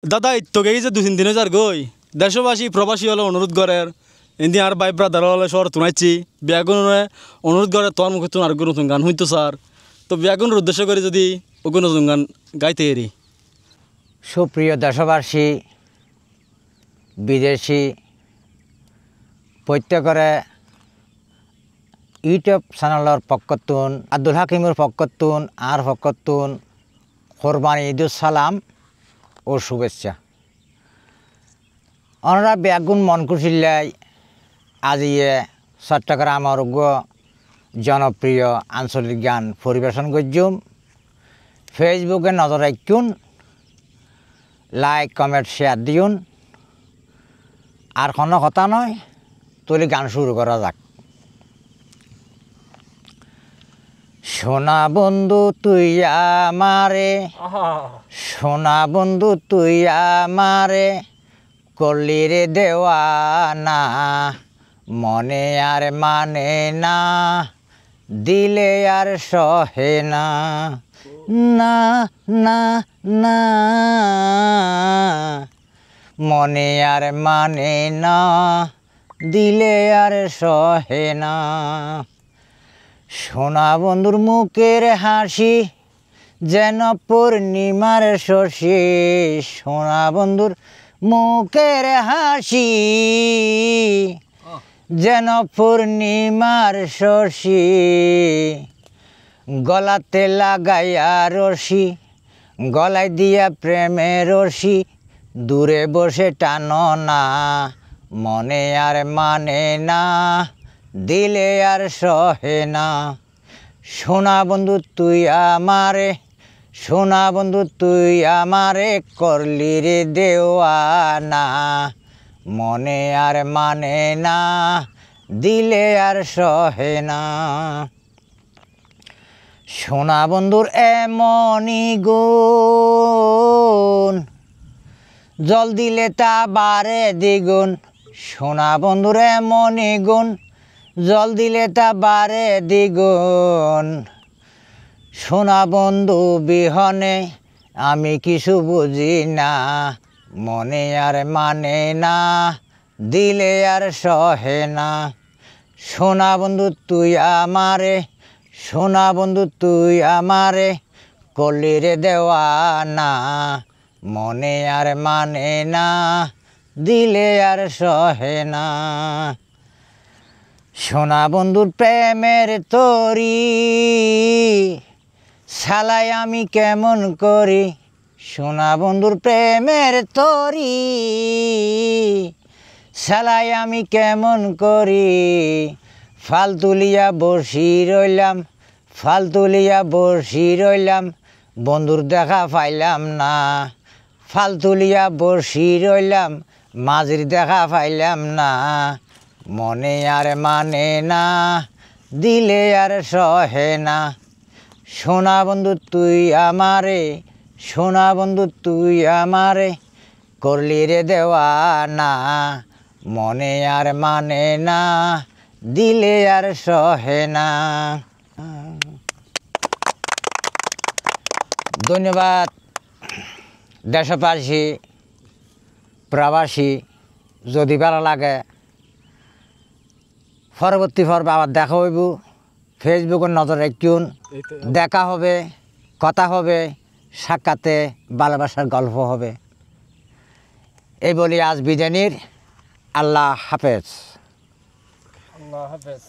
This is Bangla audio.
দাদা ইত্তকে যে 2-3 দিনে যার গই দেশবাসী প্রবাসী হলে অনুরোধ করের ইন্দি আর ভাই ব্রাদার হলে শহর তুনাইছি বিয়াগুনে অনুরোধ করে তোর মুখে তুমি আর নতুন গান হইতো স্যার তো বিয়াগুনের উদ্দেশ্য করে যদি ওগুলো নতুন গান গাইতে এরি। সুপ্রিয় দেশবাসী বিদেশি প্রত্যেকরে ইউটিউব চ্যানেলের পক্ষতুন আব্দুল হাকিমের পক্ষতুন আর পক্ষতুন কোরবানি ঈদুস সালাম ও শুভেচ্ছা। ওনারা বেগুন মন খুশিল্লাই আজিয়ে চট্টগ্রামের জনপ্রিয় আঞ্চলিক গান পরিবেশন করছুম। ফেসবুকে নজর রাখুন, লাইক কমেন্ট শেয়ার দিউন। আর কোনো কথা নয়, তুলি গান শুরু করা যাক। সোনা বন্ধু তুই আমারে, সোনা বন্ধু তুই আমারে করলি রে দেওয়ানা, মনে আর মানে না দিলে আর সহে না, না না না মনে আর মানে না দিলে আর সহে না। সোনা বন্ধুর মুখের হাসি যেন পূর্ণিমার শশী, সোনা বন্ধুর মুখের হাসি যেন পূর্ণিমার শশী, গলাতে লাগাইয়া রশি, গলায় দিয়া প্রেমের রশি, দূরে বসে টানো না, মনে আর মানে না দিলে আর সহে না। সোনা বন্ধু তুই আমারে, সোনা বন্ধু তুই আমারে করলি রে দেওয়ানা, মনে আর মানে না দিলে আর সহে না। সোনা বন্ধুর এমনই গুণ, জল দিলে তা বাড়ে দ্বিগুণ, সোনা বন্ধুর এমনই গুণ, জল দিলে তা বাড়ে দ্বিগুণ। সোনা বন্ধু বিহনে আমি কিছু বুঝি না, মনে আর মানে না দিলে আর সহে না। সোনা বন্ধু তুই আমারে, সোনা বন্ধু তুই আমারে করলি রে দেওয়ানা, মনে আর মানে না দিলে আর সহে না। সোনা বন্ধুর প্রেমের তরি শালাই আমি কেমন করি, সোনা বন্ধুর প্রেমের তরি শালাই আমি কেমন করি। ফাল তুলিয়া বসি রইলাম, ফাল তুলিয়া বসি রইলাম, বন্ধুর দেখা পাইলাম না, ফাল তুলিয়া বসি রইলাম, মাঝির দেখা পাইলাম না, মনে আর মানে না দিলে আর সহে না। সোনা বন্ধু তুই আমারে, সোনা বন্ধু তুই আমারে করলি রে দেওয়ানা, মনে আর মানে না দিলে আর সহে না। ধন্যবাদ দেশবাসী প্রবাসী। যদি ভালো লাগে পরবর্তী পর্বে আবার দেখা হইব। ফেসবুকের নজর রাখুন, দেখা হবে, কথা হবে, সাক্ষাতে ভালোবাসার গল্প হবে। এই বলি আজ বিদানির। আল্লাহ হাফেজ। আল্লাহ হাফেজ।